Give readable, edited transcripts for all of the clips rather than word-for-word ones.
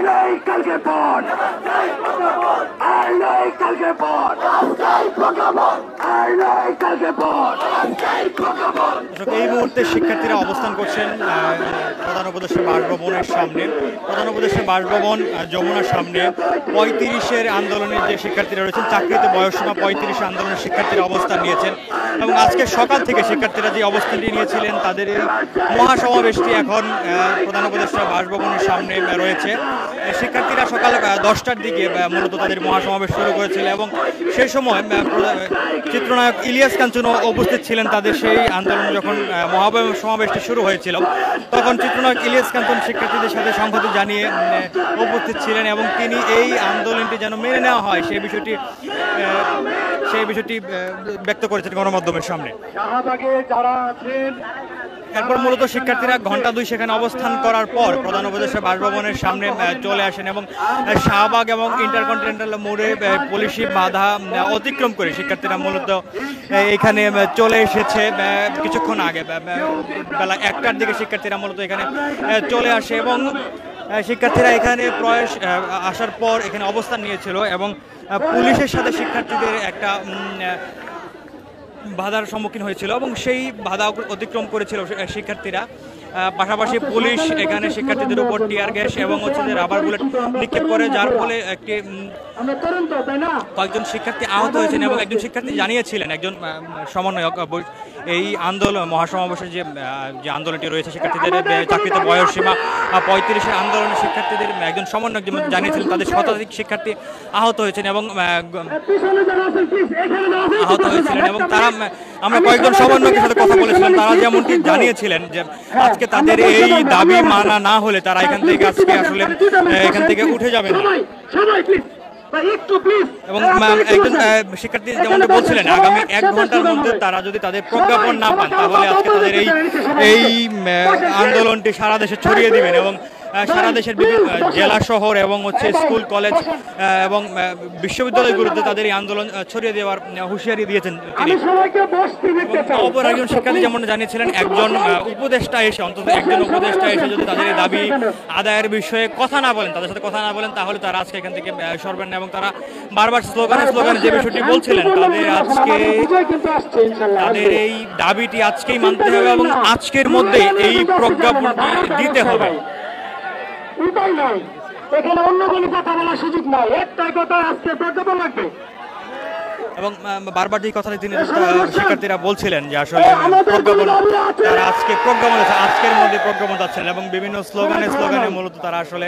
নাই কালকে পর আর নাই কালকে পর আর নাই কালকে পর। এই মুহূর্তে শিক্ষার্থীরা অবস্থান করছেন প্রধান উপদেষ্টার বাসভবনের সামনে। প্রধান উপদেষ্টার বাসভবন যমুনার সামনে 35-এর আন্দোলনের যে শিক্ষার্থীরা রয়েছেন, চাকরিতে বয়সসীমা 35 আন্দোলনের শিক্ষার্থীরা অবস্থান নিয়েছেন এবং আজকে সকাল থেকে শিক্ষার্থীরা যে অবস্থানটি নিয়েছিলেন তাদের এই মহাসমাবেশটি এখন প্রধান উপদেষ্টার বাসভবনের সামনে রয়েছে। শিক্ষার্থীরা সকাল 10টার দিকে মূলত তাদের মহাসমাবেশ শুরু করেছিল এবং সেই সময় চিত্রনায়ক ইলিয়াস কাঞ্চনও উপস্থিত ছিলেন তাদের সেই আন্দোলন যখন মহাসমাবেশটি শুরু হয়েছিল, তখন চিত্রনায়ক ইলিয়াস কাঞ্চন শিক্ষার্থীদের সাথে সংহতি জানিয়ে উপস্থিত ছিলেন এবং তিনি এই আন্দোলনটি যেন মেনে নেওয়া হয় সেই বিষয়টি ব্যক্ত করেছেন গণমাধ্যমের সামনে। এরপর মূলত শিক্ষার্থীরা ঘন্টা 2 সেখানে অবস্থান করার পর প্রধান উপদেষ্টা বাসভবনের সামনে চলে আসেন এবং শাহবাগ এবং ইন্টারকন্টিনেন্টাল মোড়ে পুলিশি বাধা অতিক্রম করে শিক্ষার্থীরা মূলত এখানে চলে এসেছে। কিছুক্ষণ আগে বেলা 1টার দিকে শিক্ষার্থীরা মূলত এখানে চলে আসে এবং শিক্ষার্থীরা এখানে প্রয়াস আসার পর এখানে অবস্থান নিয়েছিল এবং পুলিশের সাথে শিক্ষার্থীদের একটা বাধার সম্মুখীন হয়েছিল এবং সেই বাধা অতিক্রম করেছিল শিক্ষার্থীরা। পাশাপাশি পুলিশ এখানে শিক্ষার্থীদের উপর টিয়ার গ্যাস এবং যে রাবার বুলেট নিক্ষেপ করে, যার ফলে একটি কয়েকজন শিক্ষার্থী আহত হয়েছেন এবং একজন শিক্ষার্থী জানিয়েছিলেন, একজন সমন্বয়ক এই আন্দোলন মহাসমাবেশের যে আন্দোলনটি রয়েছে শিক্ষার্থীদের চাকরিতে বয়সসীমা 35-এর আন্দোলনের শিক্ষার্থীদের একজন সমন্বয়ক জানিয়েছিলেন তাদের শতাধিক শিক্ষার্থী আহত হয়েছেন এবং তারা আমরা কয়েকজন সমন্বয়কের সাথে কথা বলেছিলাম, তারা যেমনটি জানিয়েছিলেন যে আজকে তাদের এই দাবি মানা না হলে তারা এখান থেকে উঠে যাবেন এবং একজন শিক্ষার্থী যেমন বলছিলেন আগামী 1 ঘন্টার মধ্যে তারা যদি তাদের প্রজ্ঞাপন না পান তাহলে আজকে তাদের এই আন্দোলনটি সারা দেশে ছড়িয়ে দিবেন এবং সারা দেশের বিভিন্ন জেলা শহর এবং স্কুল কলেজ এবং বিশ্ববিদ্যালয়গুলোতে তাদের এই আন্দোলন ছড়িয়ে দেওয়ার হুঁশিয়ারি দিয়েছেন তিনি। অপর একজন শিক্ষার্থী যেমন জানিয়েছিলেন একজন উপদেষ্টা এসে যদি তাদের এই দাবি আদায়ের বিষয়ে কথা না বলেন, তাদের সাথে কথা না বলেন তাহলে তারা আজকে এখান থেকে সরবেন না এবং তারা বারবার স্লোগানে যে বিষয়টি বলছিলেন তাদের এই দাবিটি আজকেই মানতে হবে এবং আজকের মধ্যে এই প্রজ্ঞাপনটি দিতে হবে। উপায় নাই, এখানে অন্য কোনো কথা বলার সুযোগ নাই, একটাই কথা, আজকে প্রজ্ঞাপন লাগবে। এবং বারবার যে কথাটি তিনি শিক্ষার্থীরা বলছিলেন যে আসলে প্রজ্ঞাপন তারা আজকের মধ্যে প্রজ্ঞাপন চাচ্ছেন এবং বিভিন্ন স্লোগানে মূলত তারা আসলে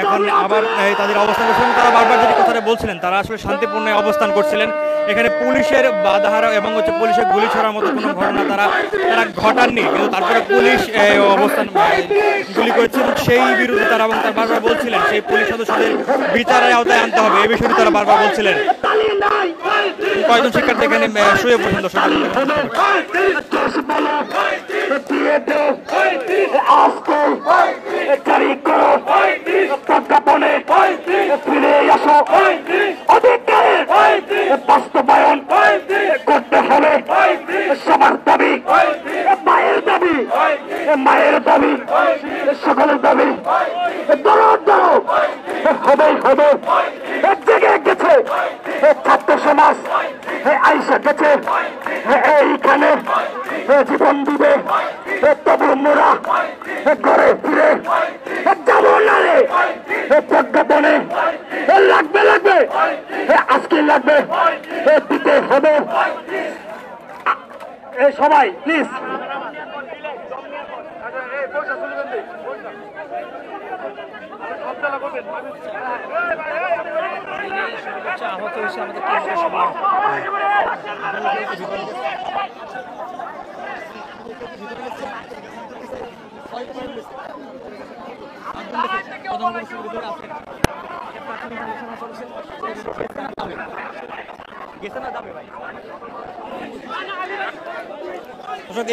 এখন আবার তাদের অবস্থান করছিলেন। তারা বারবার যে কথাটা বলছিলেন তারা আসলে শান্তিপূর্ণ অবস্থান করছিলেন, এখানে পুলিশের বাধা এবং পুলিশের গুলি ছড়ার মতো কোনো ঘটনা তারা ঘটাননি, কিন্তু তারপরে পুলিশ অবস্থান গুলি করেছে এবং সেই বিরুদ্ধে তারা বারবার বলছিলেন সেই পুলিশ সদস্যদের বিচারের আওতায় আনতে হবে, এই বিষয়টি তারা বারবার বলছিলেন। কয়েকজন শিক্ষার্থী এখানে শুয়ে পড়ছেন বাস্তবায়ন করতে হবে সবার দাবি, মায়ের দাবি, সকলের দাবি হবে জেগে গেছে ছাত্র সমাজ, আইসা গেছে এইখানে জীবন দিবে, তবু মোরা ঘরে ফিরে যাব না রে। প্রজ্ঞাপনে লাগবে আজকে লাগবে, দিতে হবে। সবাই প্লিজ আহত হয়েছে আমাদের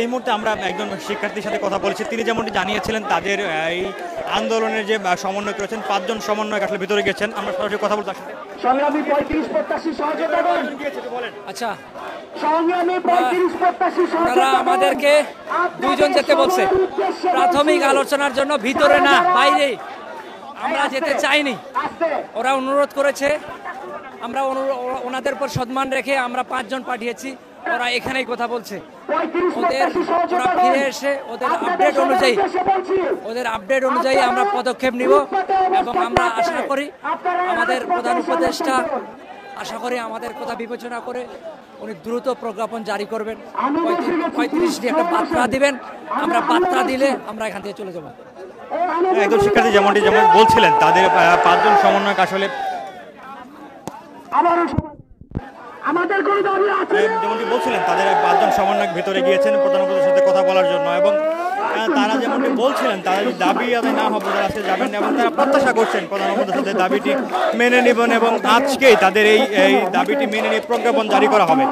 এই মুহূর্তে আমরা একজন শিক্ষার্থীর সাথে কথা বলেছি, তিনি যেমনটি জানিয়েছিলেন তাদের এই আন্দোলনের যে সমন্বয়ক রয়েছেন 5 জন সমন্বয়ক আসলে ভিতরে গেছেন, আমরা সরাসরি কথা বলতে আসছি। সংগ্রামী 35-85 সহযোগিতা করেন। আচ্ছা, সংগ্রামী 35-85 তারা আমাদেরকে 2 জন যেতে বলছে প্রাথমিক আলোচনার জন্য, ভিতরে না বাইরে। আমরা যেতে চাইনি, ওরা অনুরোধ করেছে, আমরা ওনাদের উপর সম্মান রেখে আমরা 5 জন পাঠিয়েছি, ওরা এখানেই কথা বলছে। ওরা ফিরে এসে ওদের আপডেট অনুযায়ী আমরা পদক্ষেপ নিব এবং আমরা আশা করি আমাদের প্রধান উপদেষ্টা আমাদের কথা বিবেচনা করে উনি দ্রুত প্রজ্ঞাপন জারি করবেন, 35টি একটা বার্তা দিবেন, আমরা বার্তা দিলে আমরা এখান থেকে চলে যাব। একজন শিক্ষার্থী যেমন বলছিলেন তাদের 5 জন সমন্বয়ক আসলে যেমনটি বলছিলেন তাদের 5 জন সমন্বয়ক ভিতরে গিয়েছেন প্রধান উপদেষ্টার সাথে কথা বলার জন্য, এবং তারা যেমনটি বলছিলেন তাদের দাবি আদায় না হবে তারা আজকে যাবেন এবং তারা প্রত্যাশা করছেন প্রধান উপদেষ্টাদের দাবিটি মেনে নেবেন এবং আজকেই তাদের এই দাবিটি মেনে নিয়ে প্রজ্ঞাপন জারি করা হবে।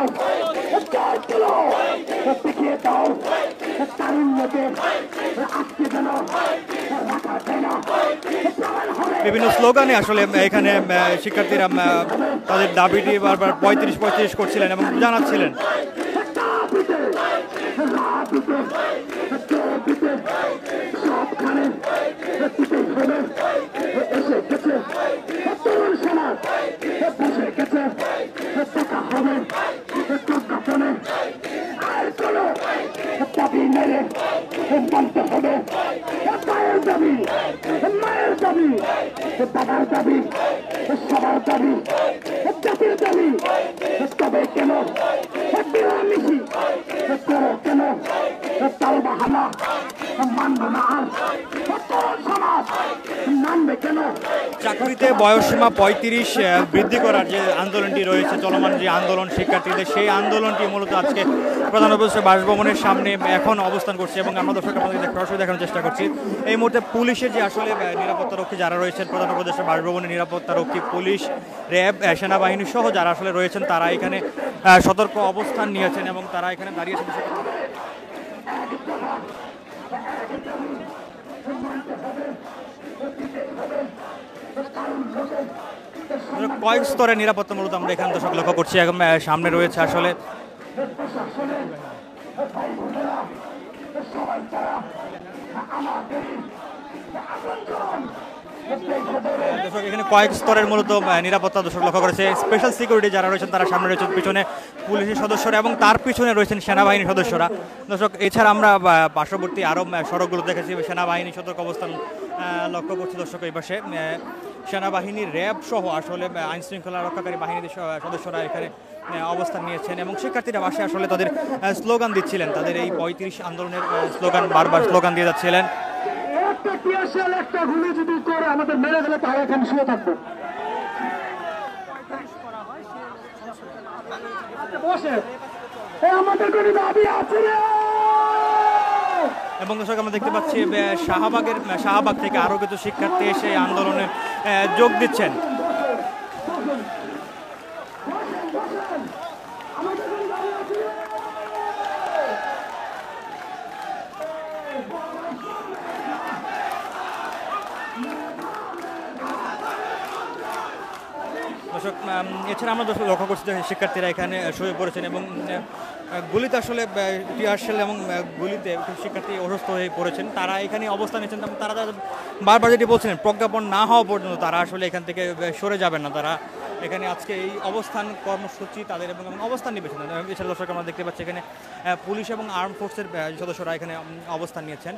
বিভিন্ন স্লোগানে আসলে এখানে শিক্ষার্থীরা তাদের দাবিটি বারবার 35 করছিলেন এবং জানাচ্ছিলেন। তবে কেন চাকরিতে বয়সসীমা 35 বৃদ্ধি করার যে আন্দোলনটি রয়েছে, চলমান যে আন্দোলন শিক্ষার্থীদের, সেই আন্দোলনটি মূলত আজকে প্রধান উপদেষ্টা বাসভবনের সামনে এখন অবস্থান করছে এবং আমরা দর্শক আপনাদের সরাসরি দেখানোর চেষ্টা করছি। এই মুহূর্তে পুলিশের যে আসলে নিরাপত্তারক্ষী যারা রয়েছেন প্রধান উপদেষ্টা বাসভবনের নিরাপত্তারক্ষী, পুলিশ, র্যাব, সেনাবাহিনী সহ যারা আসলে রয়েছেন তারা এখানে সতর্ক অবস্থান নিয়েছেন এবং তারা এখানে দাঁড়িয়েছেন। কয়েক স্তরের নিরাপত্তা মূলত আমরা এখানে দর্শক লক্ষ্য করছি এবং সামনে রয়েছে আসলে দর্শক এখানে কয়েক স্তরের মূলত নিরাপত্তা দর্শক লক্ষ্য করেছে। স্পেশাল সিকিউরিটি যারা রয়েছেন তারা সামনে রয়েছেন, পিছনে পুলিশের সদস্যরা এবং তার পিছনে রয়েছেন সেনাবাহিনীর সদস্যরা। দর্শক এছাড়া আমরা পার্শ্ববর্তী আরও সড়কগুলো দেখেছি সেনাবাহিনী সতর্ক অবস্থান লক্ষ্য করছি। দর্শক এই পাশে সেনাবাহিনীর র্যাব সহ আসলে আইন শৃঙ্খলা রক্ষাকারী বাহিনীর সদস্যরা এখানে অবস্থান নিয়েছেন এবং শিক্ষার্থীরা বাসে আসলে তাদের স্লোগান দিচ্ছিলেন, তাদের এই 35 আন্দোলনের স্লোগান বারবার স্লোগান দিয়ে যাচ্ছিলেন। একটা গুলি যদি করে আমাদের মেরে ফেলে তাহলে এখানে শুয়ে থাকবো। আমাদের কোনো দাবি আছে না। এবং দর্শক আমরা দেখতে পাচ্ছি শাহবাগ থেকে আরও কিছু শিক্ষার্থী এসে আন্দোলনে যোগ দিচ্ছেন। দর্শক এছাড়া আমরা লক্ষ্য করছি যে শিক্ষার্থীরা এখানে শুয়ে পড়েছেন এবং গুলিতে আসলে টিয়ার শেল এবং গুলিতে শিক্ষার্থী অসুস্থ হয়ে পড়েছেন। তারা এখানে অবস্থান নিয়েছেন এবং তারা বারবার যেটি বলছিলেন প্রজ্ঞাপন না হওয়া পর্যন্ত তারা আসলে এখান থেকে সরে যাবেন না। তারা এখানে আজকে এই অবস্থান কর্মসূচি তাদের এবং অবস্থান নিয়েছেন। এছাড়া দর্শক আমরা দেখতে পাচ্ছি এখানে পুলিশ এবং আর্ম ফোর্সের সদস্যরা এখানে অবস্থান নিয়েছেন।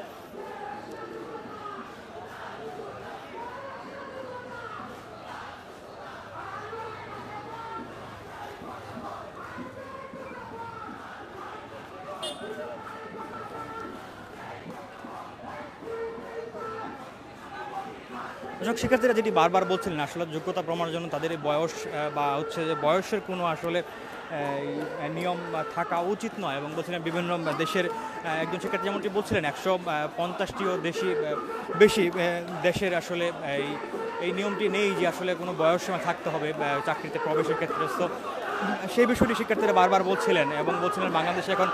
শিক্ষার্থীরা যেটি বারবার বলছিলেন আসলে যোগ্যতা প্রমাণের জন্য তাদের এই বয়স বা হচ্ছে যে বয়সের কোনো আসলে নিয়ম থাকা উচিত নয় এবং বলছিলেন বিভিন্ন দেশের একজন শিক্ষার্থী যেমনটি বলছিলেন 150টিও বেশি দেশের আসলে এই নিয়মটি নেই যে আসলে কোনো বয়সসীমা থাকতে হবে চাকরিতে প্রবেশের ক্ষেত্রে। তো সেই বিষয়টি শিক্ষার্থীরা বারবার বলছিলেন এবং বলছিলেন বাংলাদেশে এখন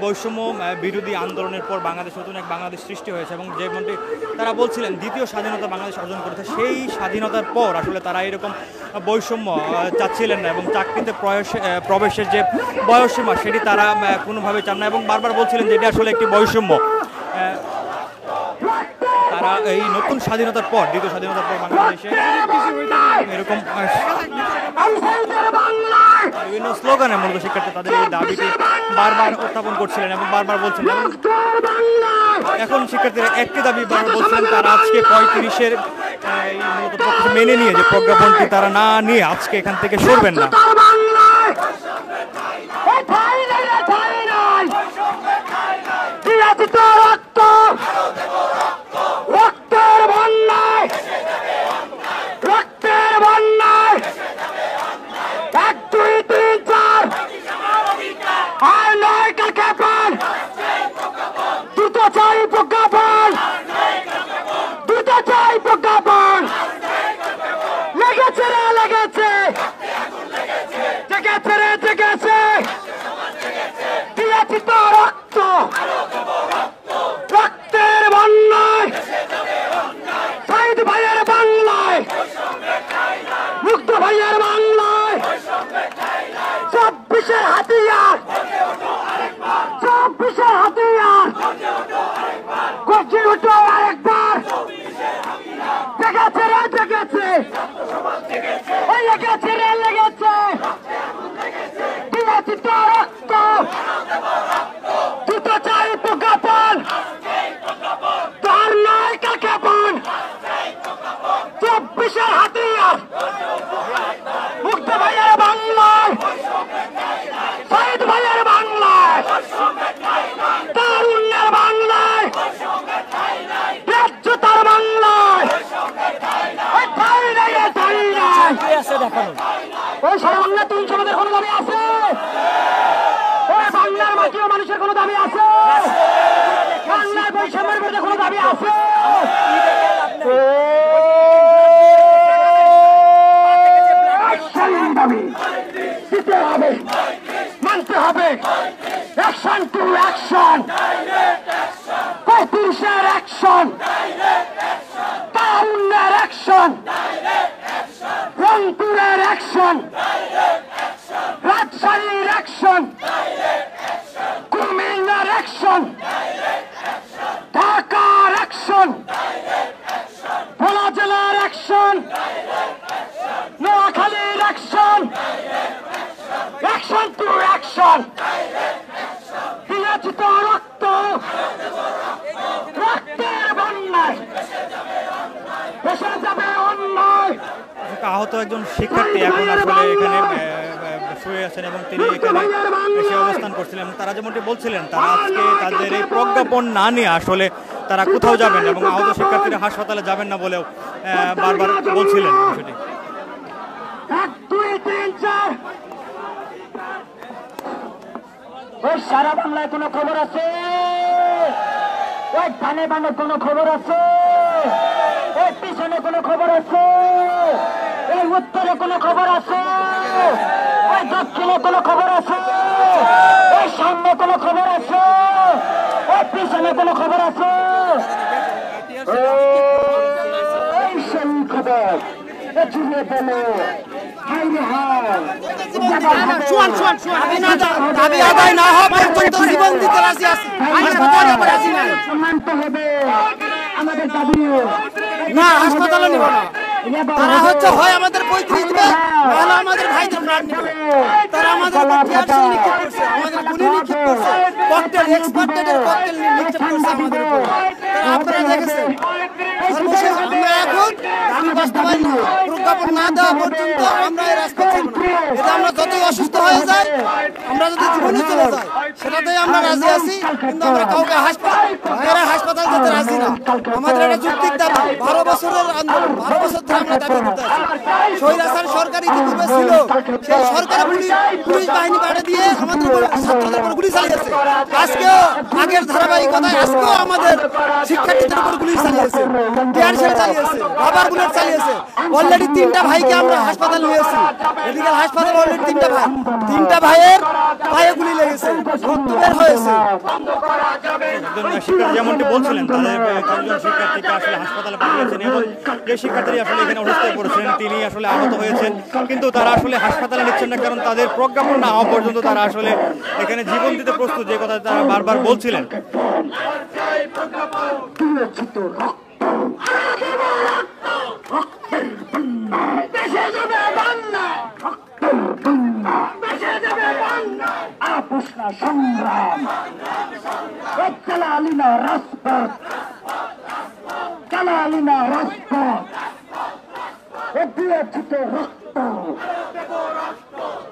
বৈষম্য বিরোধী আন্দোলনের পর বাংলাদেশ নতুন এক বাংলাদেশ সৃষ্টি হয়েছে এবং যেমনটি তারা বলছিলেন দ্বিতীয় স্বাধীনতা বাংলাদেশ অর্জন করেছে, সেই স্বাধীনতার পর আসলে তারা এরকম বৈষম্য চাচ্ছিলেন না এবং চাকরিতে প্রবেশের যে বয়সসীমা সেটি তারা কোনোভাবে চান না এবং বারবার বলছিলেন যে এটি আসলে একটি বৈষম্য। তারা তারা এই নতুন স্বাধীনতার পর, দ্বিতীয় স্বাধীনতার পর বাংলাদেশে এরকম বিভিন্ন স্লোগানে মূলত শিক্ষার্থী তাদের এই দাবিটি বারবার উত্থাপন করছিলেন এবং বারবার বলছিলেন। এখন শিক্ষার্থীরা একটি দাবি বারবার বলছিলেন, তারা আজকে 35-এর মূলত মেনে নিয়ে যে প্রজ্ঞাপনটি তারা না নিয়ে আজকে এখান থেকে সরবেন না। ওই সারা বাংলা 300 মানুষের কোনো দাবি আছে? ওই বাংলার মাটিও মানুষের কোনো দাবি আছে? বাংলার বৈষম্যের বিরুদ্ধে কোনো দাবি আছে? দাবি দিতে হবে, মানতে হবে। অ্যাকশন টু অ্যাকশন, 35-এর অ্যাকশন, টাউনের অ্যাকশন, রংপুরের অ্যাকশন, রাজশাহীর অ্যাকশন, কুমিল্লার অ্যাকশন, ঢাকার অ্যাকশন, ভোলা জেলার অ্যাকশন, নোয়াখালীর অ্যাকশন, অ্যাকশন টু অ্যাকশন। দিয়েছি তো রক্ত, রক্তের বন্যায় এসে যাবে অন্যায়। আহত একজন শিক্ষার্থী এখন আসলে এখানে শুয়ে আছেন এবং তিনি এখানে এসে অবস্থান করছিলেন। তারা যেমনটি বলছিলেন, তারা আজকে তাদের এই প্রজ্ঞাপন না নিয়ে আসলে তারা কোথাও যাবেন এবং আহত শিক্ষার্থীরা হাসপাতালে যাবেন না বলেও বারবার বলছিলেন বিষয়টি। 1 2 3 4 ওই সারা বাংলায় কোনো খবর আছে? ওই ধানে বানে কোনো খবর আছে? ওই পিছনে কোনো খবর আছে? এই উত্তরে কোনো খবর আছে? ওই দক্ষিণে কোনো খবর আছে? ওই সামনে কোনো খবর আছে? ওই পিছনে কোনো খবর আছে? ওই সেই খবর জুড়ে বলো। দাবি আদায় না হওয়া পর্যন্ত জীবন দিতে রাজি আছি। মানতে হবে আমাদের দাবি। না, হাসপাতালে নিব না। তারা হচ্ছে হয় আমাদের 35 দিবে, নাহলে আমাদের ভাইদের প্রাণ নিবে। তারা আমাদের টিয়ারশেল নিক্ষেপ করছে, আমাদের গুলি নিক্ষেপ করছে, ককটেল এক্সপার্টেডের ককটেল নিক্ষেপ করছে আমাদের উপর। তারা আপনারা দেখেছেন। সর্বশেষ আমরা এখন দাবি বাস্তবায়ন প্রজ্ঞাপন না দেওয়া পর্যন্ত আমরা এই রাজপথ ছাড়ব না। এতে আমরা যতই অসুস্থ হয়ে যাই, আমরা যদি জীবনে চলে যাই, সেটাতেই আমরা রাজি আছি। কিন্তু আমরা কাউকে হাসপাতাল যেতে রাজি না। আমাদের একটা যৌক্তিক দাবি, 12 বছরের আন্দোলন, 12 বছর ধরে আমরা দাবি করতে আছি। স্বৈরাচার সরকার ইতিপূর্বে ছিল, সেই সরকার পুলিশ বাহিনী পাঠিয়ে দিয়ে আমাদের ছাত্রদের উপর গুলি চালিয়েছে। আজকেও আগের ধারাবাহিকতায় আজকেও আমাদের শিক্ষার্থীদের উপর গুলি চালিয়েছে, টিয়ারশেল চালিয়েছে, রাবার বুলেট চালিয়েছে। অলরেডি 3টা ভাইকে আমরা হাসপাতাল নিয়েছি, মেডিকেল হাসপাতাল। অলরেডি 3টা ভাইয়ের পায়ে গুলি লেগেছে, রক্ত বের হয়েছে। যেমনটি বলছিলেন, তাদের কয়েকজন শিক্ষার্থীকে আসলে হাসপাতালে পাঠিয়েছেন এবং যে শিক্ষার্থী আসলে এখানে অসুস্থ হয়ে পড়েছেন তিনি আসলে আহত হয়েছেন, কিন্তু তারা আসলে হাসপাতালে নিচ্ছেন না, কারণ তাদের প্রজ্ঞাপন না হওয়া পর্যন্ত তারা আসলে এখানে জীবন দিতে প্রস্তুত, যে কথা তারা বারবার বলছিলেন। দেশে যাবে বাংলা, দেশে যাবে বাংলা, আপোষ না সংগ্রাম, চালালিনা রাজপথ, চালালিনা রাজপথ, দিয়েছি তো রক্ত,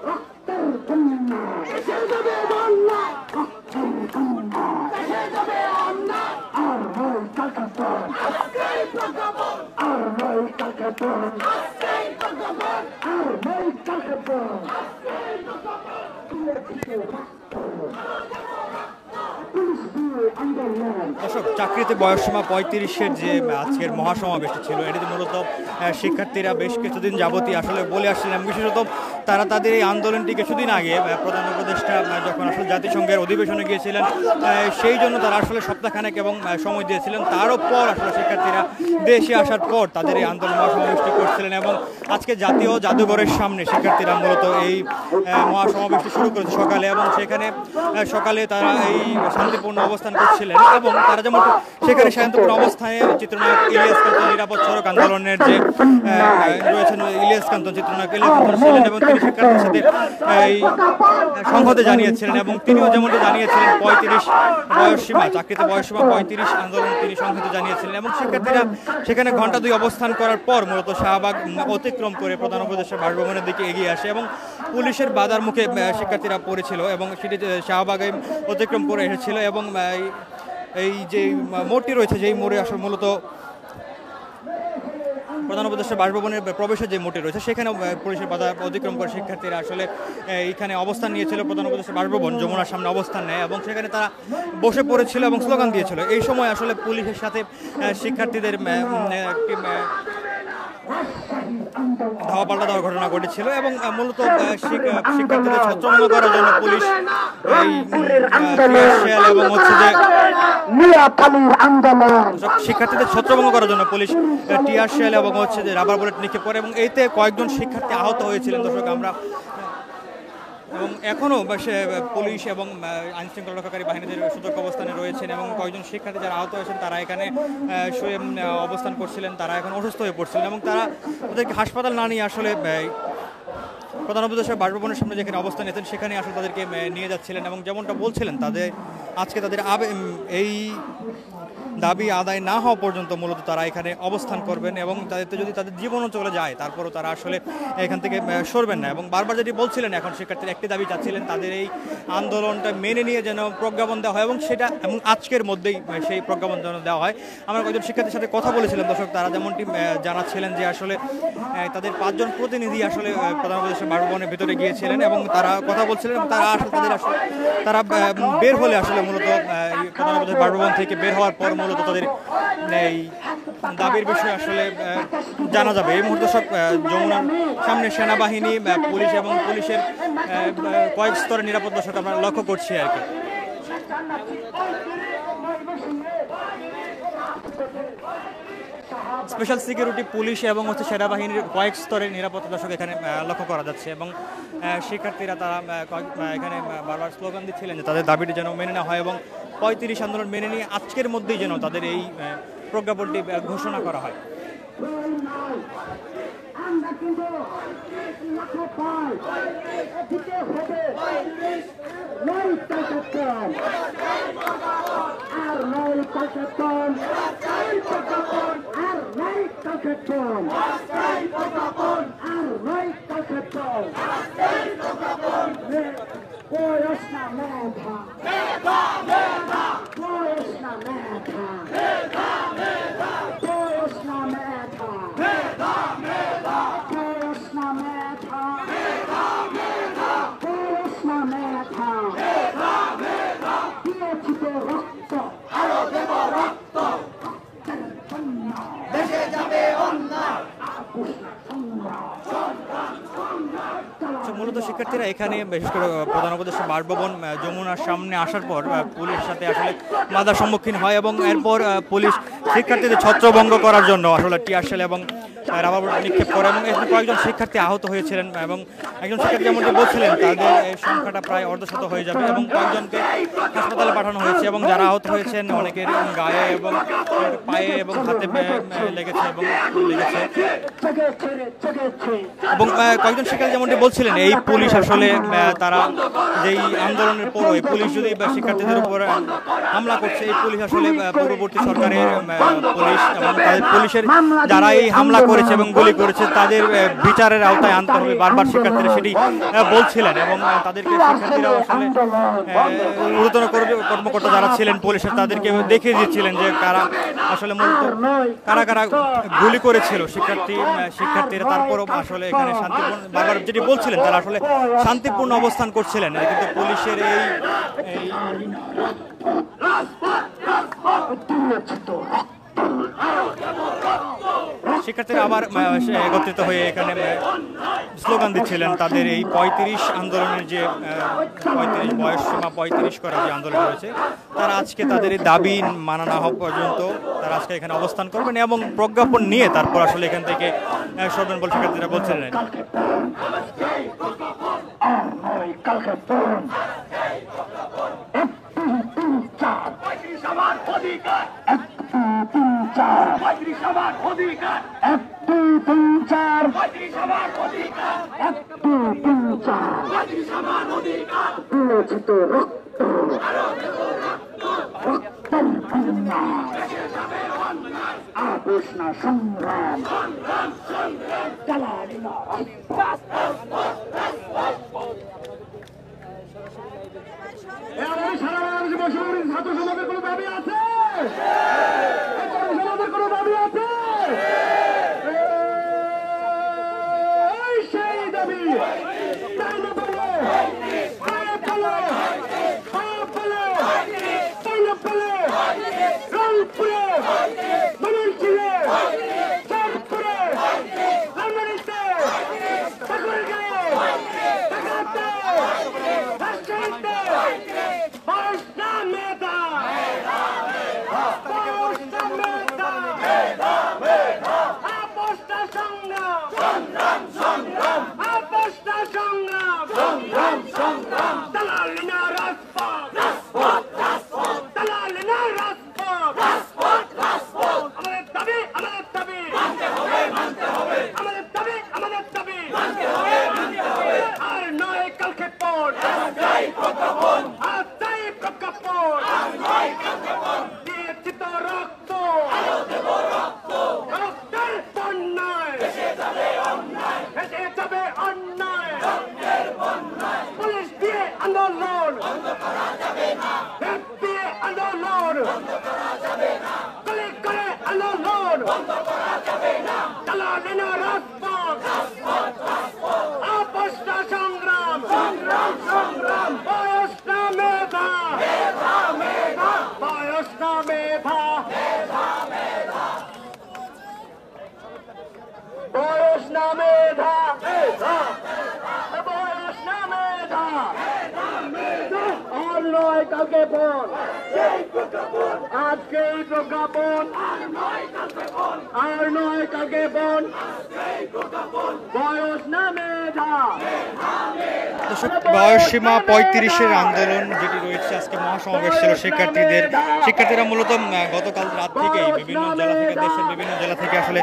রক্তের বন্যা, দেশে যাবে বাংলা, রক্তের বন্যা, দেশে যাবে বাংলা, আর নয় কালকাতন, আর নয় কালকাতন, আর নয় কালকাতন, দর্শক, চাকরিতে বয়সসীমা 35-এর যে আজকের মহাসমাবেশটি ছিল, এটিতে মূলত শিক্ষার্থীরা বেশ কিছুদিন যাবতীয় আসলে বলে আসছিলেন। বিশেষত তারা তাদের এই আন্দোলনটি কিছুদিন আগে প্রধান উপদেষ্টা যখন আসলে জাতিসংঘের অধিবেশনে গিয়েছিলেন, সেই জন্য তারা আসলে সপ্তাহখানেক এবং সময় দিয়েছিলেন। তারও পর আসলে শিক্ষার্থীরা দেশে আসার পর তাদের এই আন্দোলন মহাসমাবেশটি করছিলেন এবং আজকে জাতীয় জাদুঘরের সামনে শিক্ষার্থীরা মূলত এই মহাসমাবেশটি শুরু করেছে সকালে, এবং সেখানে সকালে তারা এই শান্তিপূর্ণ অবস্থান করছিলেন এবং তারা যেমন সেখানে শান্তিপূর্ণ অবস্থানে চিত্রনায়ক ইলিয়াস কাঞ্চন নিরাপদ সড়ক আন্দোলনের যে রয়েছেন ইলিয়াস কাঞ্চন, চিত্রনায়ক ইলিয়াস কাঞ্চন ছিলেন এবং তিনি শিক্ষার্থীর সাথে এই সংহতি জানিয়েছিলেন এবং তিনিও যেমনটি জানিয়েছিলেন 35 বয়সসীমা, চাকরিতে বয়সসীমা 35 আন্দোলন তিনি সংহতি জানিয়েছিলেন। এবং শিক্ষার্থীরা সেখানে ঘণ্টা 2 অবস্থান করার পর মূলত শাহবাগ অতিক্রম করে প্রধান উপদেষ্টা বাসভবনের দিকে এগিয়ে আসে এবং পুলিশের বাধার মুখে শিক্ষার্থীরা পড়েছিল এবং সেটি শাহবাগে অতিক্রম করে এসেছিল এবং এই যে মোড়টি রয়েছে, যেই মোড়ে আসলে মূলত প্রধান উপদেষ্টা বাসভবনের প্রবেশের যে মোড়টি রয়েছে, সেখানে পুলিশের বাধা অতিক্রম করে শিক্ষার্থীরা আসলে এইখানে অবস্থান নিয়েছিল। প্রধান উপদেষ্টা বাসভবন যমুনার সামনে অবস্থান নেয় এবং সেখানে তারা বসে পড়েছিল এবং স্লোগান দিয়েছিল। এই সময় আসলে পুলিশের সাথে শিক্ষার্থীদের ধাওয়া পাল্টা দেওয়ার ঘটনা ঘটেছিল এবং মূলত শিক্ষার্থীদের ছত্রভঙ্গ করার জন্য পুলিশ এবং হচ্ছে যে শিক্ষার্থীদের ছত্রভঙ্গ করার জন্য পুলিশ টিয়ার শেল এবং হচ্ছে যে রাবার বুলেট নিক্ষেপ করে এবং এতে কয়েকজন শিক্ষার্থী আহত হয়েছিলেন। দর্শক, আমরা এবং এখনও পুলিশ এবং আইন শৃঙ্খলা রক্ষাকারী বাহিনীদের সতর্ক অবস্থানে রয়েছেন এবং কয়েকজন শিক্ষার্থী যারা আহত হয়েছেন তারা এখানে শুয়ে অবস্থান করছিলেন, তারা এখন অসুস্থ হয়ে পড়ছিলেন এবং তারা তাদেরকে হাসপাতাল না নিয়ে আসলে প্রধান উপদেষ্টা বাসভবনের সামনে যেখানে অবস্থান নিয়েছেন সেখানে আসলে তাদেরকে নিয়ে যাচ্ছিলেন এবং যেমনটা বলছিলেন আজকে তাদের এই দাবি আদায় না হওয়া পর্যন্ত মূলত তারা এখানে অবস্থান করবেন এবং তাদের যদি তাদের জীবনও চলে যায় তারপরও তারা আসলে এখান থেকে সরবেন না। এবং বারবার যেটি বলছিলেন, এখন শিক্ষার্থীরা একটি দাবি চাচ্ছিলেন, তাদের এই আন্দোলনটা মেনে নিয়ে যেন প্রজ্ঞাপন দেওয়া হয় এবং সেটা এবং আজকের মধ্যেই সেই প্রজ্ঞাপন যেন দেওয়া হয়। আমরা কয়েকজন শিক্ষার্থীর সাথে কথা বলেছিলাম দর্শক, তারা যেমনটি জানাচ্ছিলেন যে আসলে তাদের 5 জন প্রতিনিধি আসলে প্রধান উপদেষ্টা বাসভবনের ভিতরে গিয়েছিলেন এবং তারা কথা বলছিলেন এবং তারা আসলে তারা বের হলে আসলে মূলত প্রধান উপদেষ্টা বাসভবন থেকে বের হওয়ার পর মূলত তাদের এই দাবির বিষয়ে আসলে জানা যাবে। এই মুহূর্তে সব যমুনার সামনে সেনাবাহিনী, পুলিশ এবং পুলিশের কয়েক স্তরের নিরাপত্তা সাথে আমরা লক্ষ্য করছি আর কি। স্পেশাল সিকিউরিটি পুলিশ এবং হচ্ছে সেনাবাহিনীর কয়েক স্তরের নিরাপত্তা দর্শক এখানে লক্ষ্য করা যাচ্ছে এবং শিক্ষার্থীরা তারা এখানে বারবার স্লোগান দিচ্ছিলেন যে তাদের দাবিটি যেন মেনে নেওয়া হয় এবং 35 আন্দোলন মেনে নিয়ে আজকের মধ্যেই যেন তাদের এই প্রজ্ঞাপনটি ঘোষণা করা হয়। আগত শিক্ষার্থীরা এখানে বিশেষ করে প্রধান উপদেষ্টা বাসভবন যমুনার সামনে আসার পর পুলিশের সাথে আসলে বাধার সম্মুখীন হয় এবং এরপর পুলিশ শিক্ষার্থীদের ছত্রভঙ্গ করার জন্য আসলে টিয়ার শেল এবং রাবার বুলেট নিক্ষেপ করে এবং এখানে কয়েকজন শিক্ষার্থী আহত হয়েছিলেন এবং একজন শিক্ষার্থী যেমনটি বলছিলেন তাদের এই সংখ্যাটা প্রায় অর্ধশত হয়ে যাবে এবং কয়েকজনকে হাসপাতালে পাঠানো হয়েছে এবং যারা আহত হয়েছেন অনেকের গায়ে এবং পায়ে এবং হাতে লেগেছে এবং কয়েকজন শিক্ষার্থী যেমনটি বলছিলেন এই পুলিশ আসলে তারা যেই আন্দোলনের পর পুলিশ যদি শিক্ষার্থীদের উপর হামলা করছে এই পুলিশ আসলে পূর্ববর্তী সরকারের পুলিশ এবং তাদের পুলিশের যারা এই হামলা করেছে এবং গুলি করেছে তাদের বিচারের আওতায় আনতে হবে বারবার শিক্ষার্থীরা সেটি বলছিলেন এবং তাদেরকে শিক্ষার্থীরা আসলে ঊর্ধ্বতন কর্মকর্তা যারা ছিলেন পুলিশের তাদেরকে দেখিয়ে দিচ্ছিলেন যে কারা আসলে মূলত কারা কারা গুলি করেছিল শিক্ষার্থীরা তারপরও আসলে এখানে শান্তিপূর্ণ বারবার যেটি বলছিলেন তারা আসলে শান্তিপূর্ণ অবস্থান করছিলেন কিন্তু পুলিশের এই শিক্ষার্থীরা আবার একত্রিত হয়ে এখানে স্লোগান দিচ্ছিলেন তাদের এই ৩৫ আন্দোলনের যে ৩৫ বয়স সীমা ৩৫ করার যে আন্দোলন রয়েছে তারা আজকে তাদের এই দাবি মানা না হওয়া পর্যন্ত তারা আজকে এখানে অবস্থান করবেন এবং প্রজ্ঞাপন নিয়ে তারপর আসলে এখান থেকে সরবেন বলে শিক্ষার্থীরা বলছিলেন। সংগ্রাম সারা বাংলাদেশে বসবাসী ছাত্র সমাজের কোনো দাবি আছে? সমাজের কোনো দাবি আছে? সেই দাবি তাই না বলো রংপুরে ময়মনসিংহে চাঁদপুরে লালমনিরহাটে ঠাকুরগাঁয়ে ঢাকাতে রাজশাহীতে বর্ষা মেধা সংগ্রাম দালালিনা রাজপথ আমাদের দাবি আর নয় কালকে পর আজই প্রজ্ঞাপন দিয়েছি তো রক্ত রক্তের বন্যায় এসে যাবে অন্যায় পুলিশ দিয়ে আন্দোলন দিয়ে আন্দোলন গুলি করে আন্দোলন দালালিনা রাজপথ আপোষটা সংগ্রাম বয়স না মেধা বয়স না মেধা বয়স না মেধা বয়স না মেধা আর নয় কালকে পর আজকে এই প্রজ্ঞাপন আর নয় কালকে পর বয়স না মেধা বয়স সীমা ৩৫-এর আন্দোলন যেটি রয়েছে আজকে মহাসমাবেশ ছিল শিক্ষার্থীরা মূলত গতকাল রাত থেকেই বিভিন্ন জেলা থেকে দেশের বিভিন্ন জেলা থেকে আসলে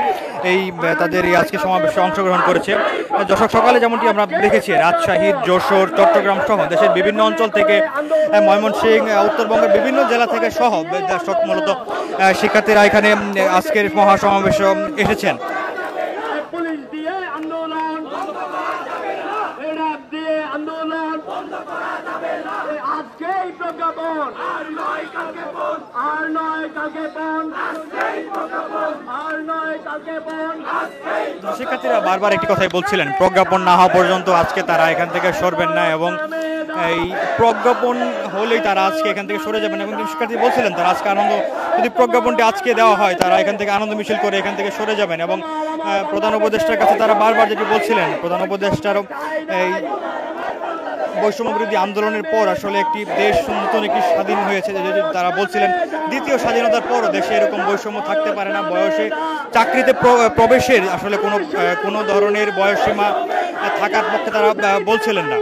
এই তাদের এই আজকে সমাবেশে অংশগ্রহণ করেছে। যশোর সকালে যেমনটি আমরা দেখেছি রাজশাহী যশোর চট্টগ্রাম সহ দেশের বিভিন্ন অঞ্চল থেকে ময়মনসিংহ উত্তরবঙ্গের বিভিন্ন জেলা থেকে সহ মূলত শিক্ষার্থীরা এখানে আজকের মহাসমাবেশে এসেছেন। পুলিশ দিয়ে আন্দোলন দিয়ে আন্দোলন আজকে এই প্রজ্ঞাপন আর নয় কালকে শিক্ষার্থীরা বারবার একটি কথাই বলছিলেন প্রজ্ঞাপন না হওয়া পর্যন্ত আজকে তারা এখান থেকে সরবেন না এবং এই প্রজ্ঞাপন হলেই তারা আজকে এখান থেকে সরে যাবেন এবং শিক্ষার্থী বলছিলেন তারা আজকে যদি প্রজ্ঞাপনটি আজকে দেওয়া হয় তারা এখান থেকে আনন্দ মিছিল করে এখান থেকে সরে যাবেন এবং প্রধান উপদেষ্টার কাছে তারা বারবার যেটি বলছিলেন প্রধান উপদেষ্টারও এই বৈষম্য বিরোধী আন্দোলনের পর আসলে একটি দেশ নতুন একটি স্বাধীন হয়েছে, তারা বলছিলেন দ্বিতীয় স্বাধীনতার পরও দেশে এরকম বৈষম্য থাকতে পারে না। বয়সে চাকরিতে প্রবেশের আসলে কোনো ধরনের বয়সসীমা থাকার পক্ষে তারা বলছিলেন না।